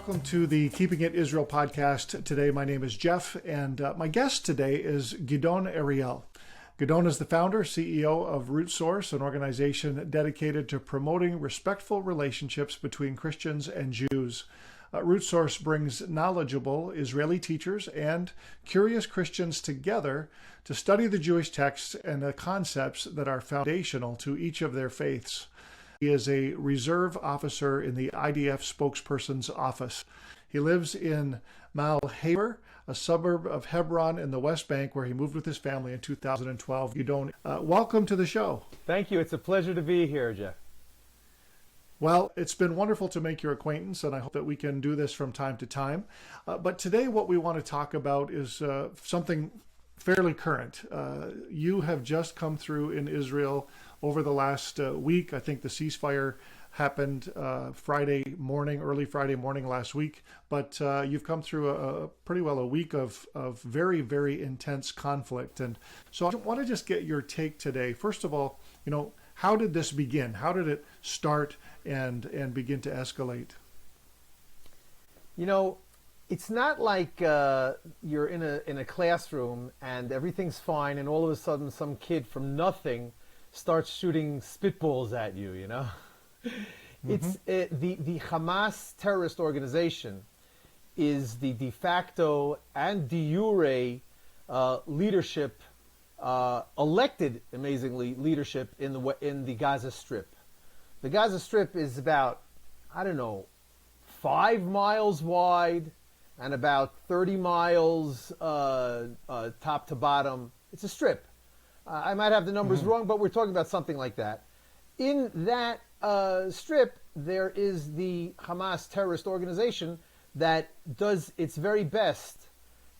welcome to the Keeping It Israel podcast. Today, my name is Jeff, and my guest today is Gidon Ariel. Gidon is the founder, CEO of RootSource, an organization dedicated to promoting respectful relationships between Christians and Jews. RootSource brings knowledgeable Israeli teachers and curious Christians together to study the Jewish texts and the concepts that are foundational to each of their faiths. He is a reserve officer in the IDF spokesperson's office. He lives in Mal Haber, a suburb of Hebron in the West Bank, where he moved with his family in 2012. Welcome to the show. Thank you. It's a pleasure to be here, Jeff. Well, it's been wonderful to make your acquaintance, and I hope that we can do this from time to time. But today what we want to talk about is something fairly current. You have just come through in Israel over the last week. I think the ceasefire happened Friday morning, early Friday morning last week. But you've come through a pretty well a week of very, very intense conflict. And so I want to just get your take today. First of all, how did this begin? How did it start and begin to escalate? It's not like you're in a classroom and everything's fine, and all of a sudden some kid from nothing starts shooting spitballs at you. Mm-hmm. It's the Hamas terrorist organization is the de facto and de jure leadership, elected, amazingly, leadership in the Gaza Strip. The Gaza Strip is about, 5 miles wide and about 30 miles top to bottom. It's a strip. I might have the numbers wrong, but we're talking about something like that. In that strip, there is the Hamas terrorist organization that does its very best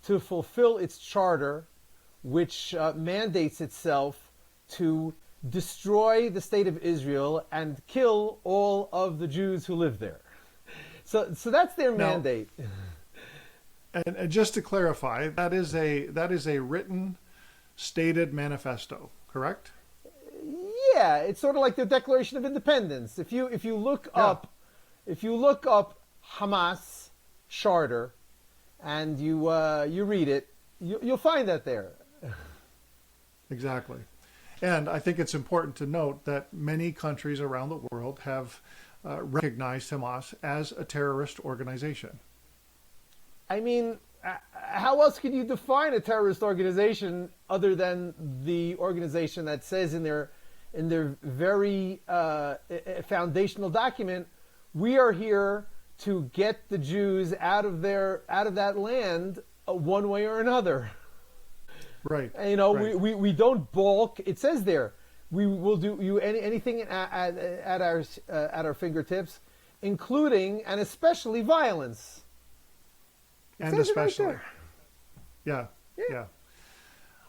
to fulfill its charter, which mandates itself to destroy the state of Israel and kill all of the Jews who live there. So that's their mandate. And just to clarify, that is a written, stated manifesto, correct? Yeah, it's sort of like the Declaration of Independence. If you look up Hamas charter and you read it, you'll find that there. Exactly. And I think it's important to note that many countries around the world have recognized Hamas as a terrorist organization. I mean, how else could you define a terrorist organization other than the organization that says in their very foundational document, we are here to get the Jews out of that land one way or another. Right. And, right. We don't balk. It says there, we will do you anything at our fingertips, including and especially violence. And especially, right yeah.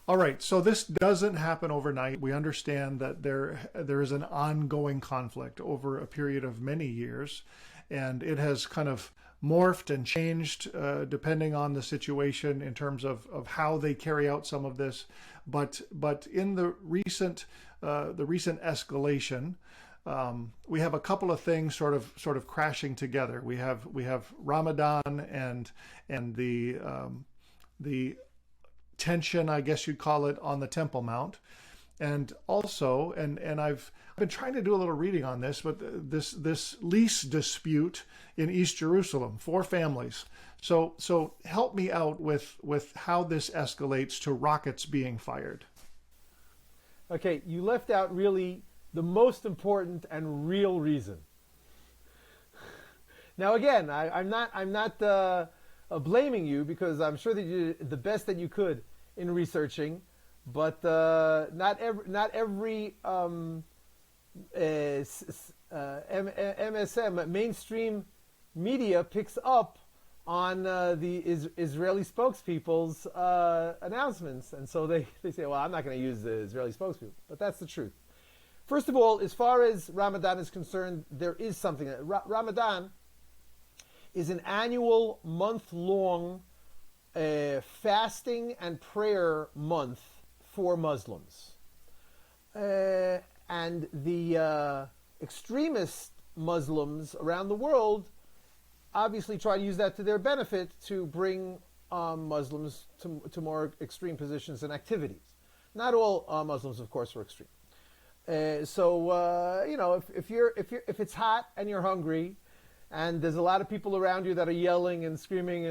All right. So this doesn't happen overnight. We understand that there is an ongoing conflict over a period of many years, and it has kind of morphed and changed depending on the situation in terms of how they carry out some of this. But in the recent escalation, we have a couple of things sort of crashing together. We have Ramadan and the tension, I guess you'd call it, on the Temple Mount, and also and I've been trying to do a little reading on this, but this lease dispute in East Jerusalem, 4 families. So help me out with how this escalates to rockets being fired. Okay, you left out really the most important and real reason. Now, again, I'm not blaming you, because I'm sure that you did the best that you could in researching, but not every MSM mainstream media picks up on the Israeli spokespeople's announcements, and so they say, well, I'm not going to use the Israeli spokespeople, but that's the truth. First of all, as far as Ramadan is concerned, there is something. Ramadan is an annual month-long fasting and prayer month for Muslims. And the extremist Muslims around the world obviously try to use that to their benefit to bring Muslims to more extreme positions and activities. Not all Muslims, of course, are extreme. If it's hot and you're hungry, and there's a lot of people around you that are yelling and screaming,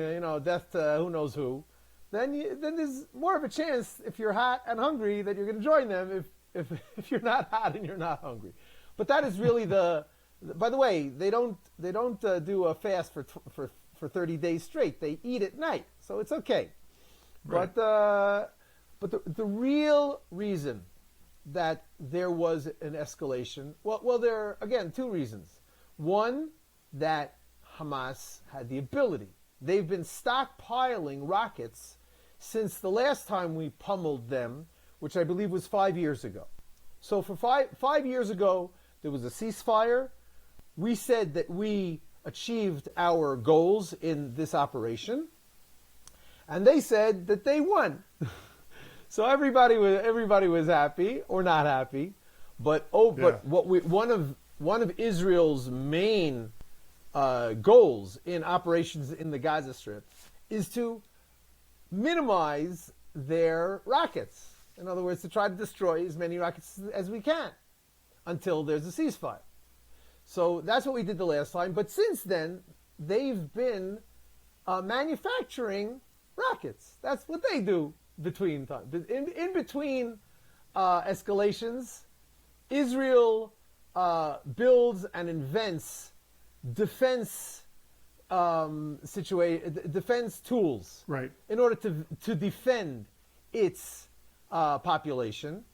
death to who knows who, then there's more of a chance, if you're hot and hungry, that you're going to join them if you're not hot and you're not hungry. But that is really by the way, they don't do a fast for 30 days straight. They eat at night, so it's okay. Right. But the real reason that there was an escalation, well, there are, again, two reasons. One, that Hamas had the ability. They've been stockpiling rockets since the last time we pummeled them, which I believe was 5 years ago. So for five years ago, there was a ceasefire. We said that we achieved our goals in this operation, and they said that they won. So everybody was happy or not happy, but one of Israel's main goals in operations in the Gaza Strip is to minimize their rockets. In other words, to try to destroy as many rockets as we can until there's a ceasefire. So that's what we did the last time. But since then, they've been manufacturing rockets. That's what they do between times. In between escalations, Israel builds and invents defense defense tools, right, in order to defend its population,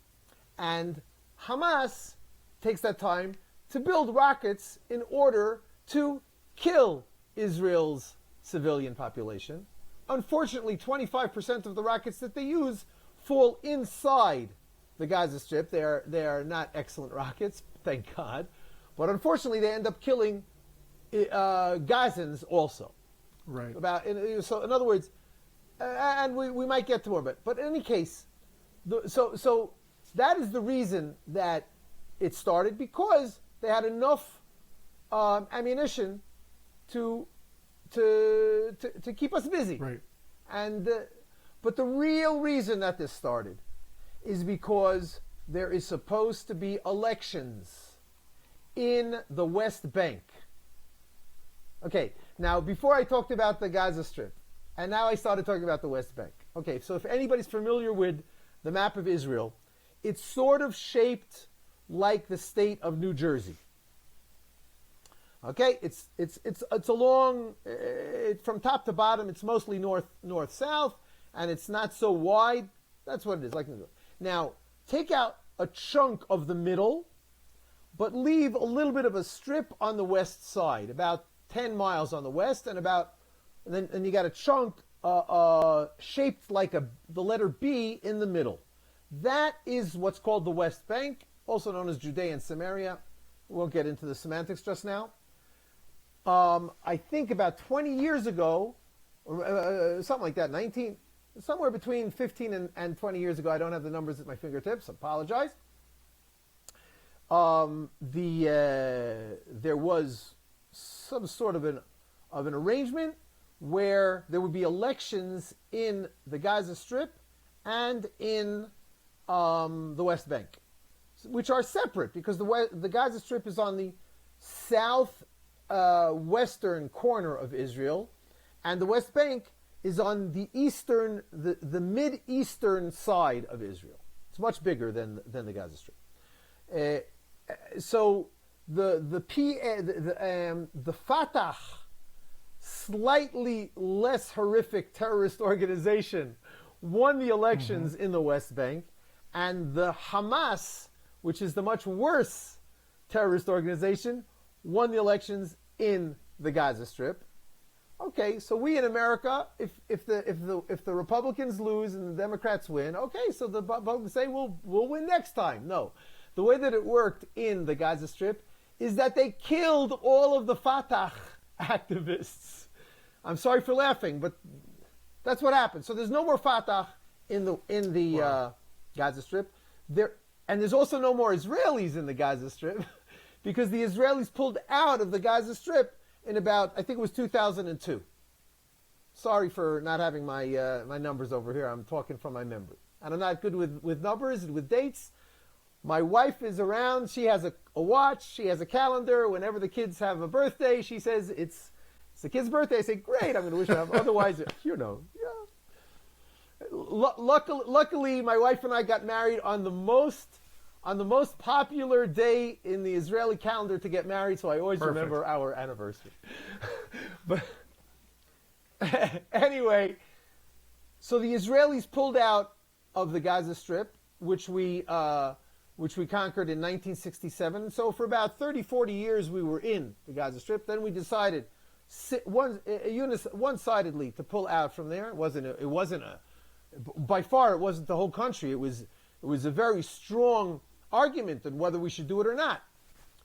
and Hamas takes that time to build rockets in order to kill Israel's civilian population. Unfortunately, 25% of the rockets that they use fall inside the Gaza Strip. They are not excellent rockets, thank God, but unfortunately, they end up killing Gazans also. Right. So in other words, and we might get to more, but in any case, so that is the reason that it started, because they had enough ammunition to keep us busy. Right. But the real reason that this started is because there is supposed to be elections in the West Bank. Okay, now before I talked about the Gaza Strip, and now I started talking about the West Bank. Okay, so if anybody's familiar with the map of Israel, it's sort of shaped like the state of New Jersey. Okay, it's along from top to bottom. It's mostly north south, and it's not so wide. That's what it is. Like now, take out a chunk of the middle, but leave a little bit of a strip on the west side, about 10 miles on the west, and then you got a chunk shaped like the letter B in the middle. That is what's called the West Bank, also known as Judea and Samaria. We won't get into the semantics just now. I think about 20 years ago, or something like that, somewhere between 15 and 20 years ago, I don't have the numbers at my fingertips, apologize. There was some sort of an arrangement where there would be elections in the Gaza Strip and in the West Bank, which are separate, because the Gaza Strip is on the western corner of Israel, and the West Bank is on the the mid-eastern side of Israel. It's much bigger than the Gaza Strip. So the Fatah, slightly less horrific terrorist organization, won the elections in the West Bank, and the Hamas, which is the much worse terrorist organization, won the elections in the Gaza Strip. Okay, so we in America, if the Republicans lose and the Democrats win, okay, so the Republicans say we'll win next time. No, the way that it worked in the Gaza Strip is that they killed all of the Fatah activists. I'm sorry for laughing, but that's what happened. So there's no more Fatah in the wow. Gaza Strip. There's also no more Israelis in the Gaza Strip, because the Israelis pulled out of the Gaza Strip in about, I think it was 2002. Sorry for not having my my numbers over here. I'm talking from my memory. And I'm not good with numbers and with dates. My wife is around. She has a watch. She has a calendar. Whenever the kids have a birthday, she says, it's the kid's birthday. I say, great, I'm going to wish them. Otherwise, you know, yeah. Luckily, my wife and I got married on the most popular day in the Israeli calendar to get married, so I always remember our anniversary. But anyway, so the Israelis pulled out of the Gaza Strip, which we conquered in 1967. So for about 30, 40 years we were in the Gaza Strip. Then we decided one-sidedly to pull out from there. It wasn't by far it wasn't the whole country. It was a very strong argument on whether we should do it or not.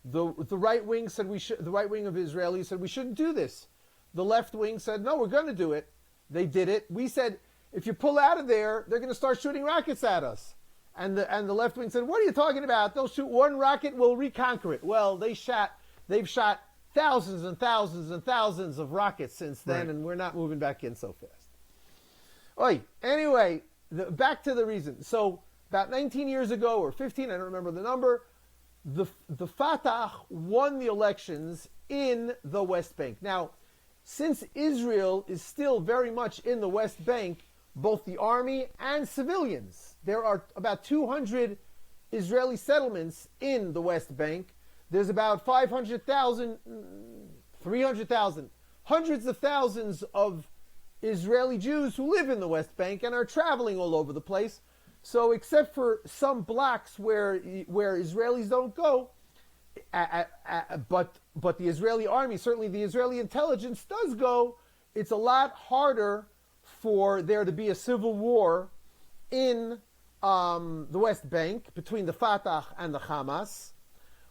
The right wing said we should. The right wing of Israelis said we shouldn't do this. The left wing said no, we're going to do it. They did it. We said if you pull out of there, they're going to start shooting rockets at us. And the left wing said, what are you talking about? They'll shoot one rocket, we'll reconquer it. Well, they've shot thousands and thousands and thousands of rockets since then, right. And we're not moving back in so fast. Anyway, back to the reason. So about 19 years ago, or 15, I don't remember the number, the Fatah won the elections in the West Bank. Now, since Israel is still very much in the West Bank, both the army and civilians, there are about 200 Israeli settlements in the West Bank. There's about 500,000, 300,000, hundreds of thousands of Israeli Jews who live in the West Bank and are traveling all over the place. So except for some blocks where Israelis don't go, but the Israeli army, certainly the Israeli intelligence does go, it's a lot harder for there to be a civil war in the West Bank between the Fatah and the Hamas.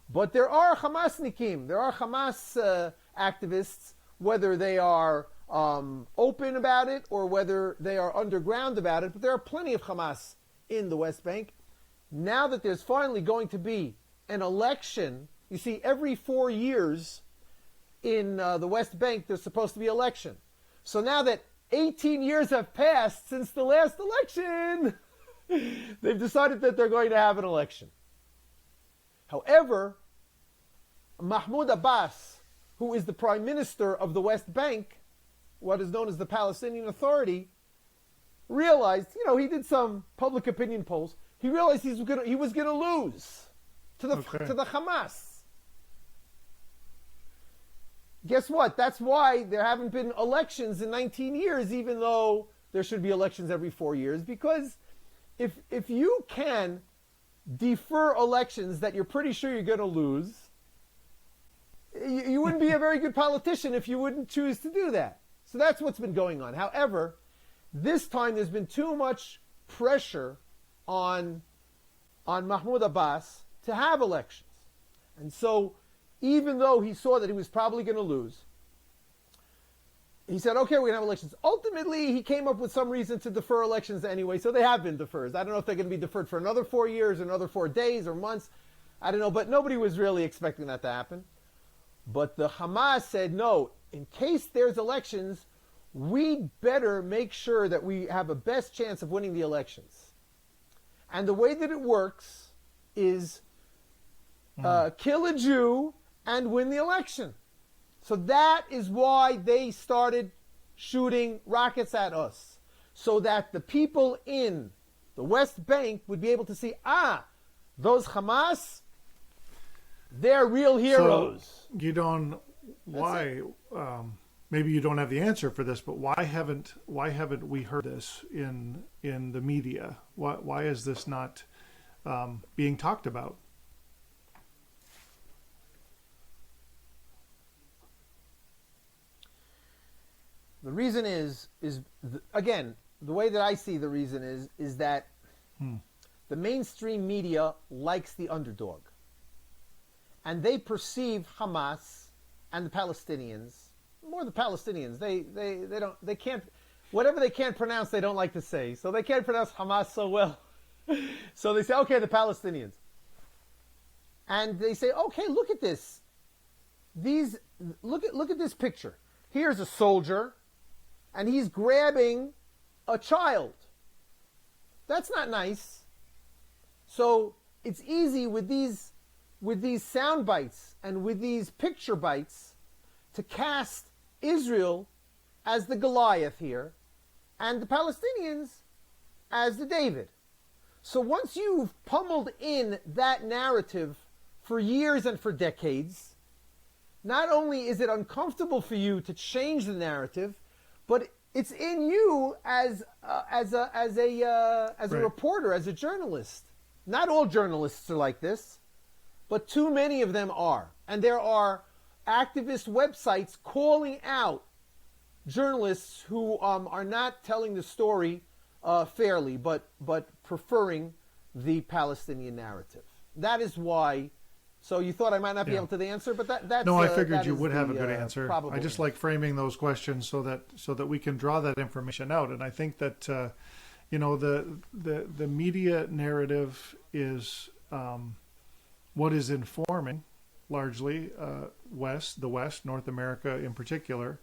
But there are Hamasnikim, there are Hamas activists, whether they are open about it or whether they are underground about it, but there are plenty of Hamas in the West Bank. Now that there's finally going to be an election, you see, every 4 years in the West Bank, there's supposed to be an election. So now that 18 years have passed since the last election, they've decided that they're going to have an election. However, Mahmoud Abbas, who is the prime minister of the West Bank, what is known as the Palestinian Authority, realized, he did some public opinion polls. He realized he was going to lose to the Hamas. Guess what? That's why there haven't been elections in 19 years, even though there should be elections every 4 years. Because if you can defer elections that you're pretty sure you're going to lose, you wouldn't be a very good politician if you wouldn't choose to do that. So that's what's been going on. However, this time there's been too much pressure on Mahmoud Abbas to have elections. And so even though he saw that he was probably going to lose, he said, okay, we're going to have elections. Ultimately, he came up with some reason to defer elections anyway, so they have been deferred. I don't know if they're going to be deferred for another 4 years, another 4 days or months. I don't know, but nobody was really expecting that to happen. But the Hamas said, no, in case there's elections, we better make sure that we have a best chance of winning the elections. And the way that it works is kill a Jew and win the election. So that is why they started shooting rockets at us, so that the people in the West Bank would be able to see, those Hamas, they're real heroes. So, Gidon, why? Maybe you don't have the answer for this, but why haven't we heard this in the media? Why is this not being talked about? The reason is again, the way that I see the reason is that the mainstream media likes the underdog, and they perceive Hamas and the Palestinians, more the Palestinians. They can't, whatever they can't pronounce, they don't like to say. So they can't pronounce Hamas so well, so they say, okay, the Palestinians, and they say, okay, look at this. these look at this picture. Here's a soldier, and he's grabbing a child. That's not nice. So it's easy with these sound bites and with these picture bites to cast Israel as the Goliath here, and the Palestinians as the David. So once you've pummeled in that narrative for years and for decades, not only is it uncomfortable for you to change the narrative, but it's in you as a reporter, as a journalist. Not all journalists are like this, but too many of them are. And there are activist websites calling out journalists who are not telling the story fairly, but preferring the Palestinian narrative. That is why. So you thought I might not be able to answer, but that's no. I figured you would have a good answer. I just answer. like framing those questions so that we can draw that information out. And I think that the media narrative is what is informing largely the West, North America in particular,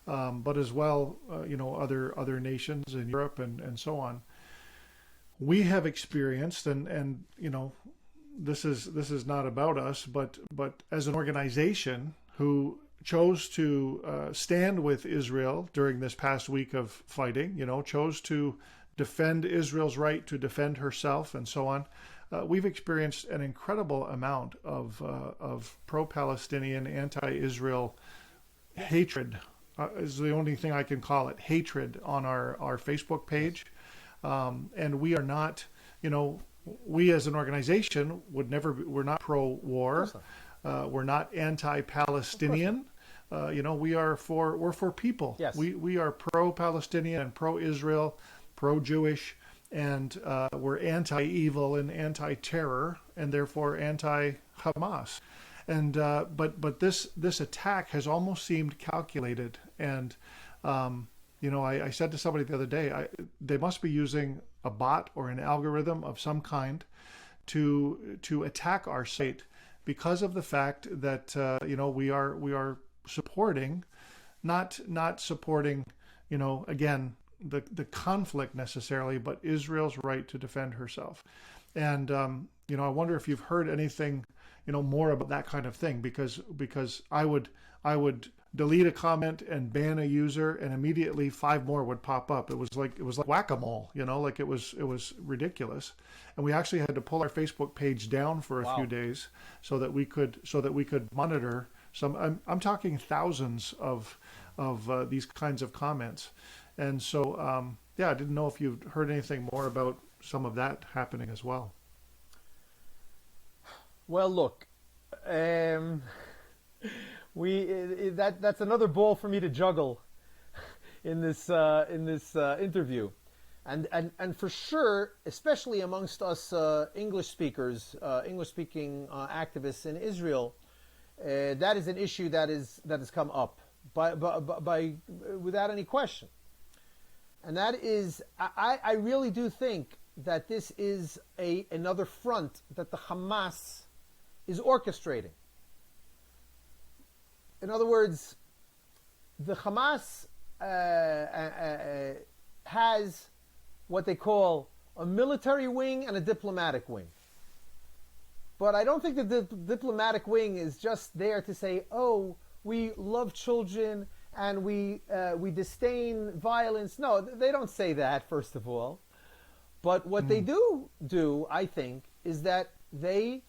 but as well other nations in Europe and so on. We have experienced and this is not about us, but as an organization who chose to stand with Israel during this past week of fighting, chose to defend Israel's right to defend herself and so on. We've experienced an incredible amount of pro-Palestinian, anti-Israel hatred, is the only thing I can call it, hatred on our Facebook page. And we are not, we as an organization we're not pro-war. We're not anti-Palestinian. We're for people. Yes. We are pro-Palestinian and pro-Israel, pro-Jewish, and we're anti-evil and anti-terror, and therefore anti-Hamas. And but this attack has almost seemed calculated. And I said to somebody the other day, they must be using a bot or an algorithm of some kind to attack our site because of the fact that we are supporting, not supporting, again, the conflict necessarily, but Israel's right to defend herself. And I wonder if you've heard anything more about that kind of thing, because I would delete a comment and ban a user, and immediately 5 more would pop up. It was like whack-a-mole, like it was ridiculous. And we actually had to pull our Facebook page down for a few days so that we could monitor some. I'm talking thousands of these kinds of comments. And so I didn't know if you've heard anything more about some of that happening as well. Well, look, that's another ball for me to juggle in this interview, and for sure, especially amongst us English speakers, English-speaking activists in Israel, that is an issue that has come up by without any question, and that is I really do think that this is another front that the Hamas is orchestrating. In other words, the Hamas has what they call a military wing and a diplomatic wing. But I don't think that the diplomatic wing is just there to say, oh, we love children and we disdain violence. No, they don't say that, first of all. But what they do, I think, is that they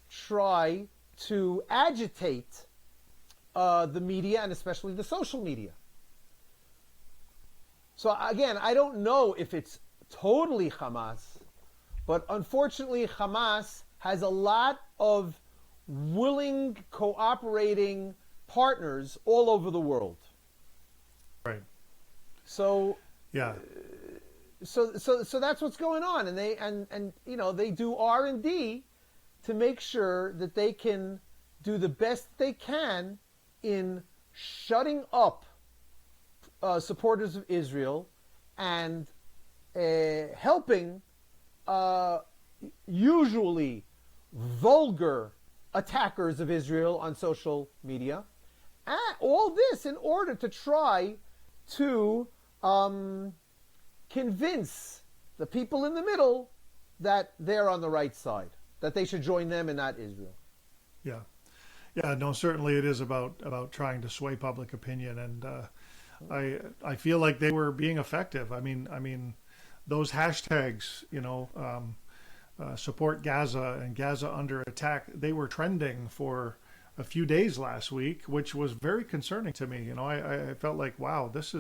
try to agitate the media, and especially the social media. So again, I don't know if it's totally Hamas, but unfortunately Hamas has a lot of willing, cooperating partners all over the world. Right. So yeah. So that's what's going on, and they do R&D to make sure that they can do the best they can in shutting up supporters of Israel and helping usually vulgar attackers of Israel on social media. And all this in order to try to convince the people in the middle that they're on the right side, that they should join them and not Israel. Yeah. Yeah, no, certainly it is about trying to sway public opinion, and I feel like they were being effective. I mean, those hashtags, support Gaza and Gaza under attack, they were trending for a few days last week, which was very concerning to me. I felt like, wow, this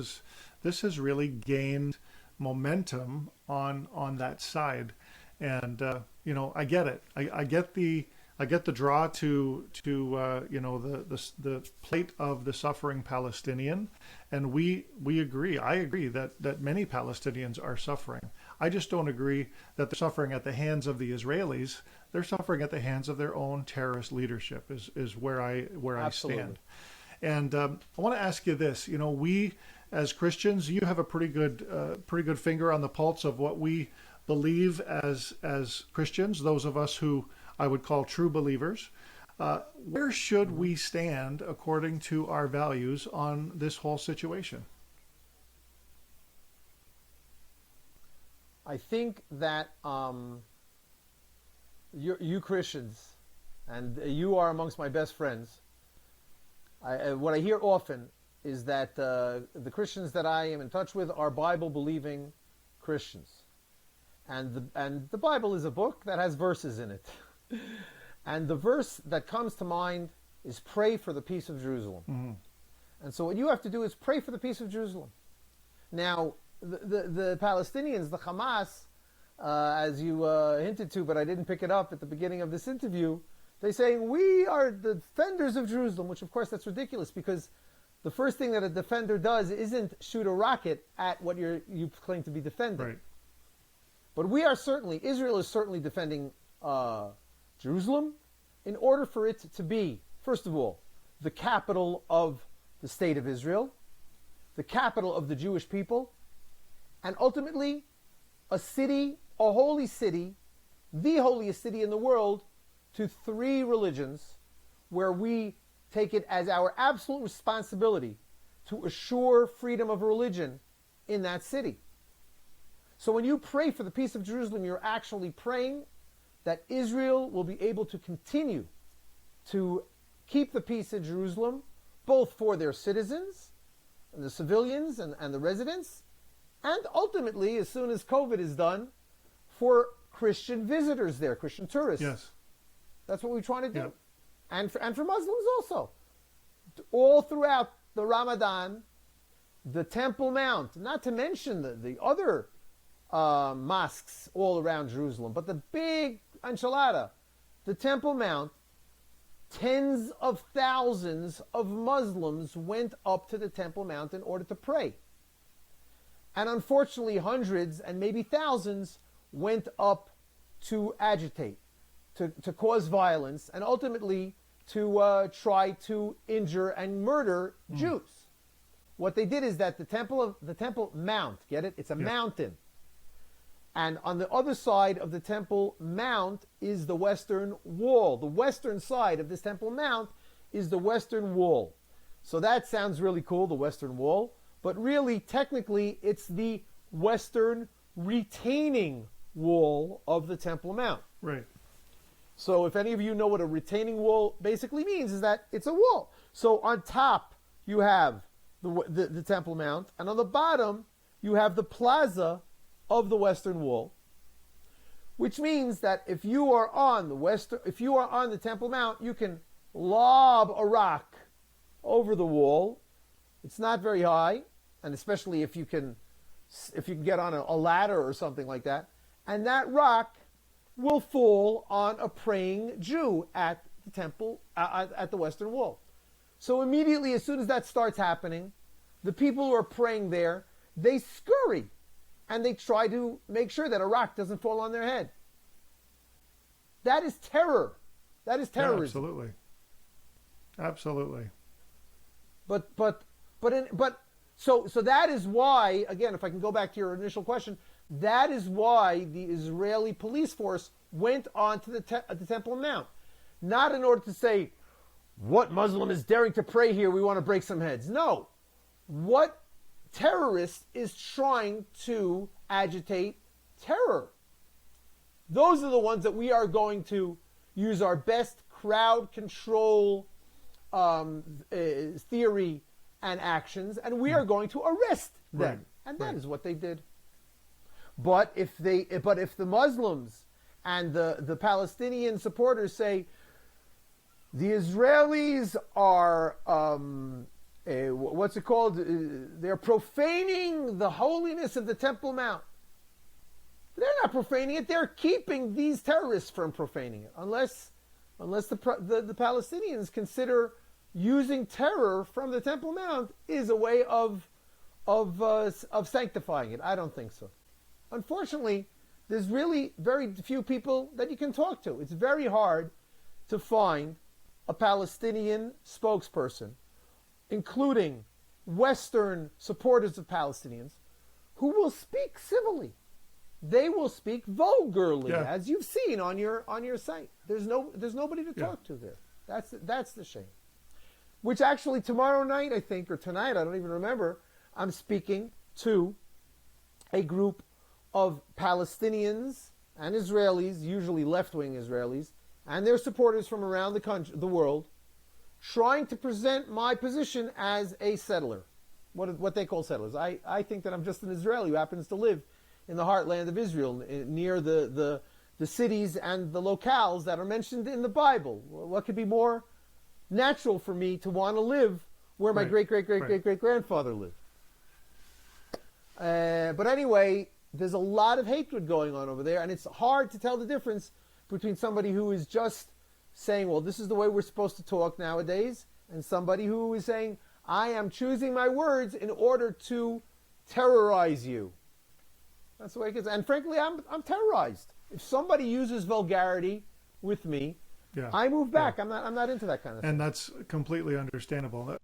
has really gained momentum on that side, and I get it. I get the draw to the plight of the suffering Palestinian, and we agree. I agree that many Palestinians are suffering. I just don't agree that they're suffering at the hands of the Israelis. They're suffering at the hands of their own terrorist leadership. Is where I stand. And I want to ask you this. We as Christians, you have a pretty good finger on the pulse of what we believe as Christians. Those of us who I would call true believers. Where should we stand according to our values on this whole situation? I think that you Christians, and you are amongst my best friends, what I hear often is that the Christians that I am in touch with are Bible-believing Christians. And the Bible is a book that has verses in it. And the verse that comes to mind is pray for the peace of Jerusalem. Mm-hmm. And so what you have to do is pray for the peace of Jerusalem. Now, the Palestinians, the Hamas, as you hinted to, but I didn't pick it up at the beginning of this interview, they're saying, we are the defenders of Jerusalem, which of course that's ridiculous, because the first thing that a defender does isn't shoot a rocket at what you claim to be defending. Right. But Israel is certainly defending Jerusalem in order for it to be, first of all, the capital of the state of Israel, the capital of the Jewish people, and ultimately a city, a holy city, the holiest city in the world to three religions, where we take it as our absolute responsibility to assure freedom of religion in that city. So when you pray for the peace of Jerusalem, you're actually praying that Israel will be able to continue to keep the peace in Jerusalem, both for their citizens, and the civilians and the residents, and ultimately, as soon as COVID is done, for Christian visitors there, Christian tourists. Yes. That's what we're trying to do. Yep. And for Muslims also. All throughout the Ramadan, the Temple Mount, not to mention the other mosques all around Jerusalem, but the big enchilada, the Temple Mount, tens of thousands of Muslims went up to the Temple Mount in order to pray. And unfortunately, hundreds and maybe thousands went up to agitate, to cause violence, and ultimately to try to injure and murder Jews. What they did is that the Temple Mount, get it? It's a mountain. And on the other side of the Temple Mount is the Western Wall. The western side of this Temple Mount is the Western Wall. So that sounds really cool, the Western Wall. But really, technically, it's the Western retaining wall of the Temple Mount. Right. So if any of you know what a retaining wall basically means, is that it's a wall. So on top, you have the Temple Mount, and on the bottom, you have the plaza of the Western Wall, which means that if you are on the Temple Mount, you can lob a rock over the wall. It's not very high, and especially if you can get on a ladder or something like that, and that rock will fall on a praying Jew at the temple, at the Western Wall. So immediately, as soon as that starts happening, the people who are praying there, they scurry, and they try to make sure that a rock doesn't fall on their head. That is terror. That is terrorism. Yeah, absolutely. So that is why, again, if I can go back to your initial question, that is why the Israeli police force went on to the Temple Mount. not in order to say, what Muslim is daring to pray here? We want to break some heads. No. What terrorist is trying to agitate terror? Those are the ones that we are going to use our best crowd control theory and actions, and we are going to arrest them. Right. And that is what they did. But if the Muslims and the Palestinian supporters say the Israelis are what's it called? They're profaning the holiness of the Temple Mount. They're not profaning it. They're keeping these terrorists from profaning it, unless the Palestinians consider using terror from the Temple Mount is a way of sanctifying it. I don't think so. Unfortunately, there's really very few people that you can talk to. It's very hard to find a Palestinian spokesperson, including Western supporters of Palestinians, who will speak civilly. They will speak vulgarly, as you've seen on your site. There's nobody to talk to there. That's the shame. Which actually tomorrow night, I think, or tonight, I don't even remember, I'm speaking to a group of Palestinians and Israelis, usually left-wing Israelis, and their supporters from around the world, trying to present my position as a settler, what they call settlers. I think that I'm just an Israeli who happens to live in the heartland of Israel, near the cities and the locales that are mentioned in the Bible. What could be more natural for me to want to live where my great-great-great-great-great-grandfather lived? But anyway, there's a lot of hatred going on over there, and it's hard to tell the difference between somebody who is just saying, well, this is the way we're supposed to talk nowadays, and somebody who is saying, I am choosing my words in order to terrorize you. That's the way it gets. And frankly, I'm terrorized. If somebody uses vulgarity with me, I move back. I'm not into that kind of thing. And that's completely understandable.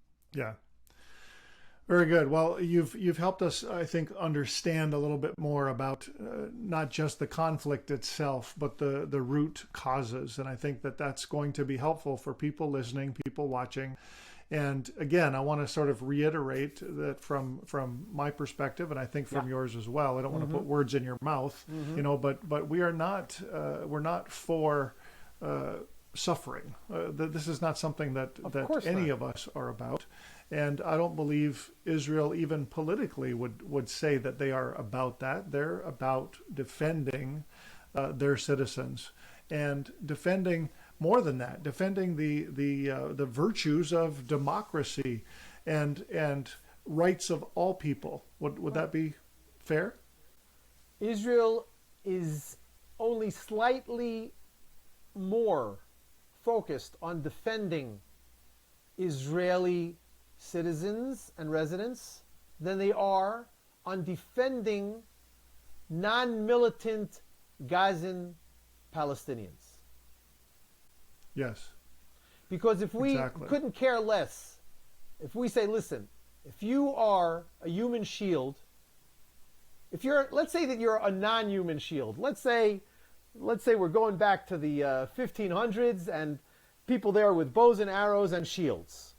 Very good. Well, you've helped us, I think, understand a little bit more about not just the conflict itself, but the root causes. And I think that that's going to be helpful for people listening, people watching. And again, I want to sort of reiterate that from my perspective, and I think from yours as well. I don't want to put words in your mouth, but we are not we're not for suffering. This is not something that any of us are about. And I don't believe Israel, even politically, would say that they are about that. They're about defending their citizens and defending, more than that, defending the virtues of democracy and rights of all people. Would that be fair? Israel is only slightly more focused on defending Israeli citizens and residents than they are on defending non-militant Gazan Palestinians. Yes. Because if we couldn't care less, if we say, listen, if you are a human shield, let's say that you're a non-human shield. Let's say we're going back to the 1500s and people there with bows and arrows and shields.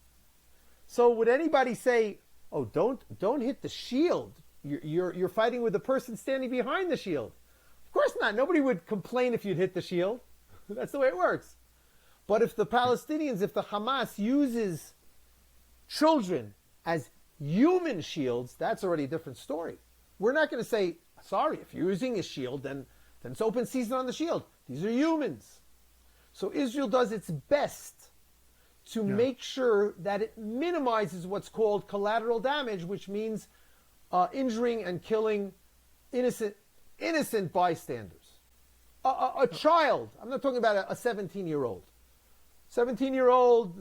So would anybody say, "Oh, don't hit the shield. You're fighting with the person standing behind the shield"? Of course not. Nobody would complain if you'd hit the shield. That's the way it works. But if the Palestinians, if the Hamas uses children as human shields, that's already a different story. We're not going to say, sorry, if you're using a shield, then it's open season on the shield. These are humans. So Israel does its best to make sure that it minimizes what's called collateral damage, which means injuring and killing innocent bystanders. A child, I'm not talking about a 17-year-old. 17-year-old,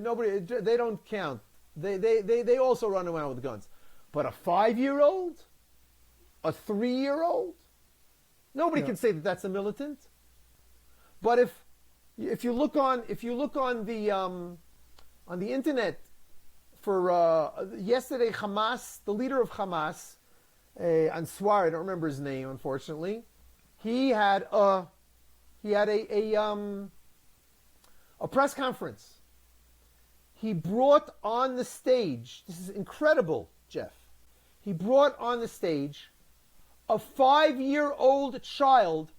nobody, they don't count. They also run around with guns. But a 5-year-old, a 3-year-old, nobody can say that that's a militant. But if you look on the internet for yesterday, Hamas, the leader of Hamas, Answar, I don't remember his name, unfortunately. He had a a press conference. He brought on the stage, this is incredible, Jeff. He brought on the stage a 5-year-old child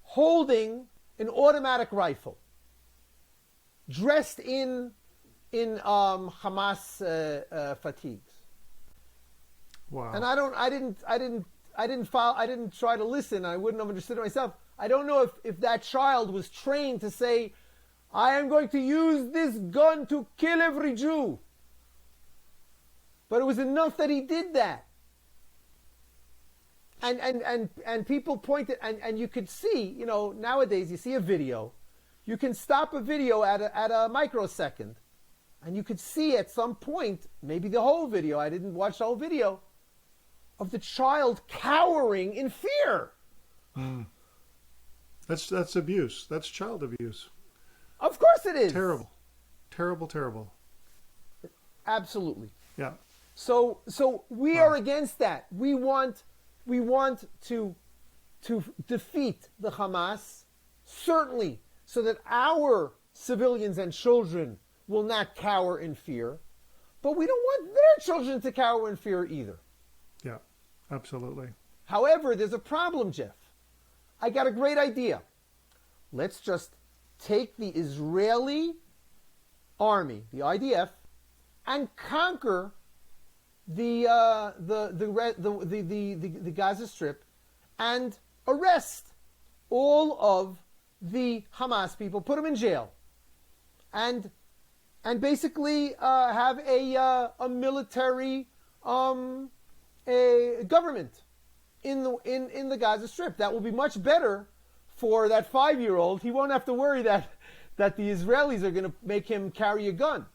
holding an automatic rifle, dressed in Hamas fatigues. Wow. And I didn't try to listen. I wouldn't have understood it myself. I don't know if that child was trained to say, I am going to use this gun to kill every Jew. But it was enough that he did that. And people pointed, and you could see, nowadays you see a video, you can stop a video at a microsecond, and you could see at some point, maybe the whole video, I didn't watch the whole video, of the child cowering in fear. Mm. That's abuse. That's child abuse. Of course it is. Terrible. Terrible, terrible. Absolutely. Yeah. So we are against that. We want to defeat the Hamas, certainly, so that our civilians and children will not cower in fear. But we don't want their children to cower in fear either. Yeah, absolutely. However, there's a problem, Jeff. I got a great idea. Let's just take the Israeli army, the IDF, and conquer the Gaza Strip and arrest all of the Hamas people, put them in jail, and basically have a military a government in the Gaza Strip. That will be much better for that 5-year-old. He won't have to worry that the Israelis are going to make him carry a gun.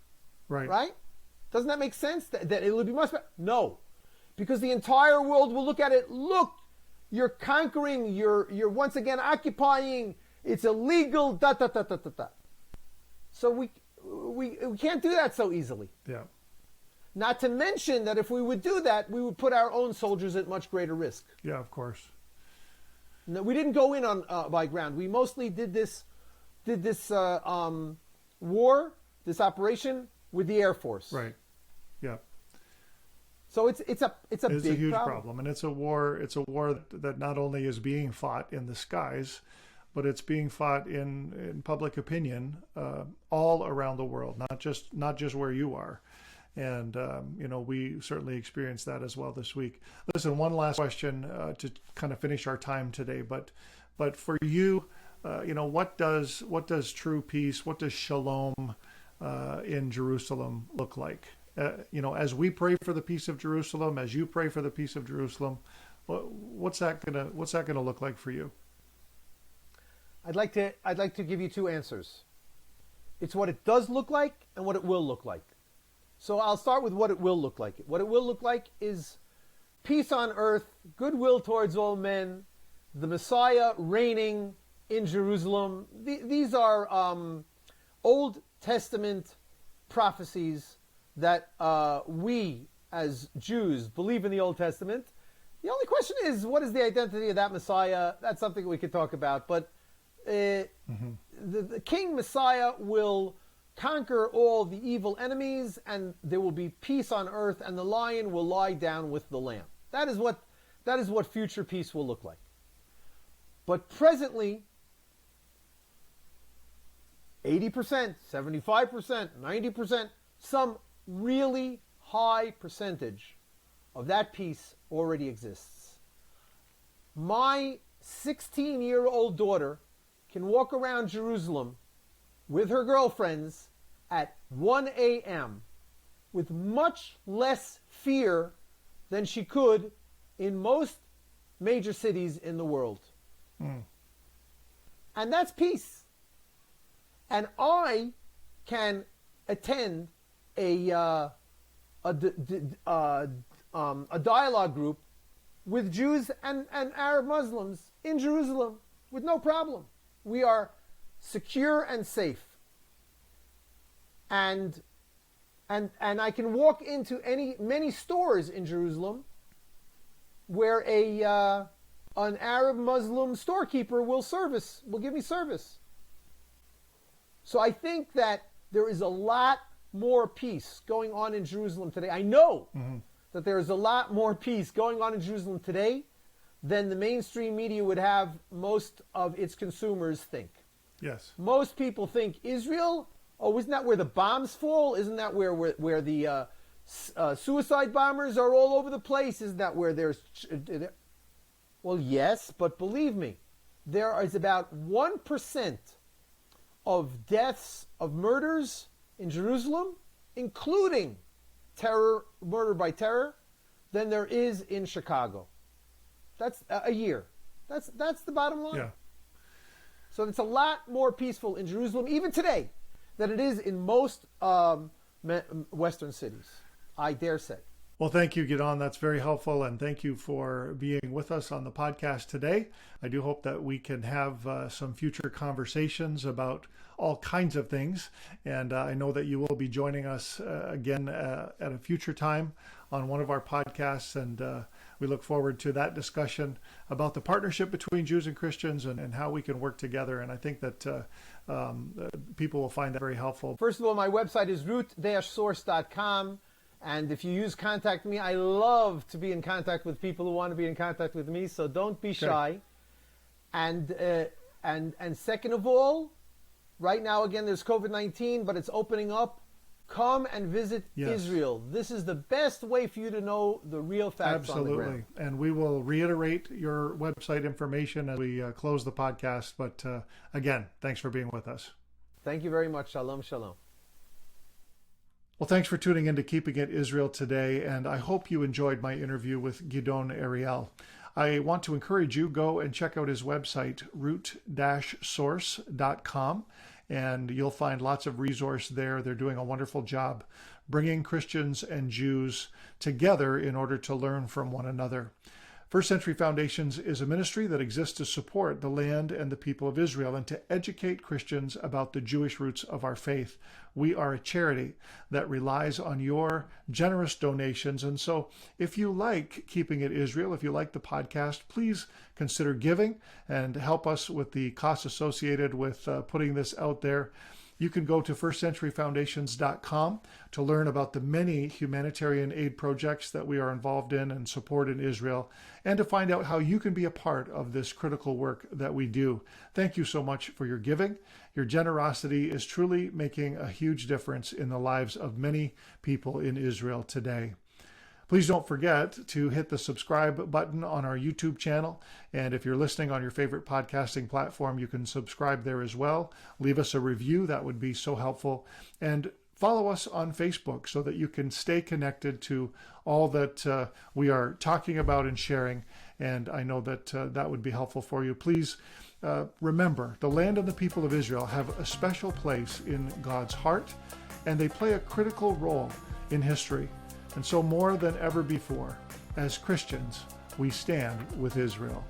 Right. Right? Doesn't that make sense? That it will be much better? No. Because the entire world will look at it. Look, you're conquering, you're once again occupying, it's illegal, da da da da da da. So we can't do that so easily. Yeah. Not to mention that if we would do that, we would put our own soldiers at much greater risk. Yeah, of course. No, we didn't go in on by ground. We mostly did this war, this operation with the Air Force. Right. Yeah. So it's a big huge problem, and it's a war that not only is being fought in the skies, but it's being fought in public opinion all around the world, not just where you are. And we certainly experienced that as well this week. Listen, one last question to kind of finish our time today, but for you, what does true peace, what does shalom in Jerusalem look like? As we pray for the peace of Jerusalem, as you pray for the peace of Jerusalem, what's that gonna look like for you? I'd like to give you two answers. It's what it does look like and what it will look like. So I'll start with what it will look like. What it will look like is peace on earth, goodwill towards all men, the Messiah reigning in Jerusalem. These are Old Testament prophecies that we as Jews believe in the Old Testament. The only question is, what is the identity of that Messiah? That's something we could talk about. But the King Messiah will conquer all the evil enemies, and there will be peace on earth, and the lion will lie down with the lamb. That is what future peace will look like. But presently, 80%, 75%, 90%, some really high percentage of that peace already exists. My 16-year-old daughter can walk around Jerusalem with her girlfriends at 1 a.m. with much less fear than she could in most major cities in the world. Mm. And that's peace. And I can attend a dialogue group with Jews and Arab Muslims in Jerusalem with no problem. We are secure and safe. And I can walk into many stores in Jerusalem where an Arab Muslim storekeeper will give me service. So I think that there is a lot more peace going on in Jerusalem today. I know that there is a lot more peace going on in Jerusalem today than the mainstream media would have most of its consumers think. Yes. Most people think Israel, oh, isn't that where the bombs fall? Isn't that where the suicide bombers are all over the place? Isn't that where there's... Well, yes, but believe me, there is about 1% of deaths, of murders in Jerusalem, including murder by terror, than there is in Chicago. That's a year. That's the bottom line. Yeah. So it's a lot more peaceful in Jerusalem, even today, than it is in most Western cities, I dare say. Well, thank you, Gidon. That's very helpful, and thank you for being with us on the podcast today. I do hope that we can have some future conversations about all kinds of things, and I know that you will be joining us again at a future time on one of our podcasts, and we look forward to that discussion about the partnership between Jews and Christians and how we can work together, and I think that people will find that very helpful. First of all, my website is root-source.com. And if you use Contact Me, I love to be in contact with people who want to be in contact with me, so don't be shy. And second of all, right now, again, there's COVID-19, but it's opening up. Come and visit Israel. This is the best way for you to know the real facts on the ground. Absolutely. And we will reiterate your website information as we close the podcast. But again, thanks for being with us. Thank you very much. Shalom, shalom. Well, thanks for tuning in to Keeping It Israel today, and I hope you enjoyed my interview with Gidon Ariel. I want to encourage you, go and check out his website, root-source.com, and you'll find lots of resource there. They're doing a wonderful job bringing Christians and Jews together in order to learn from one another. First Century Foundations is a ministry that exists to support the land and the people of Israel and to educate Christians about the Jewish roots of our faith. We are a charity that relies on your generous donations. And so if you like Keeping It Israel, if you like the podcast, please consider giving and help us with the costs associated with putting this out there. You can go to firstcenturyfoundations.com to learn about the many humanitarian aid projects that we are involved in and support in Israel, and to find out how you can be a part of this critical work that we do. Thank you so much for your giving. Your generosity is truly making a huge difference in the lives of many people in Israel today. Please don't forget to hit the subscribe button on our YouTube channel. And if you're listening on your favorite podcasting platform, you can subscribe there as well. Leave us a review. That would be so helpful. And follow us on Facebook so that you can stay connected to all that we are talking about and sharing. And I know that that would be helpful for you. Please remember, the land and the people of Israel have a special place in God's heart, and they play a critical role in history. And so more than ever before, as Christians, we stand with Israel.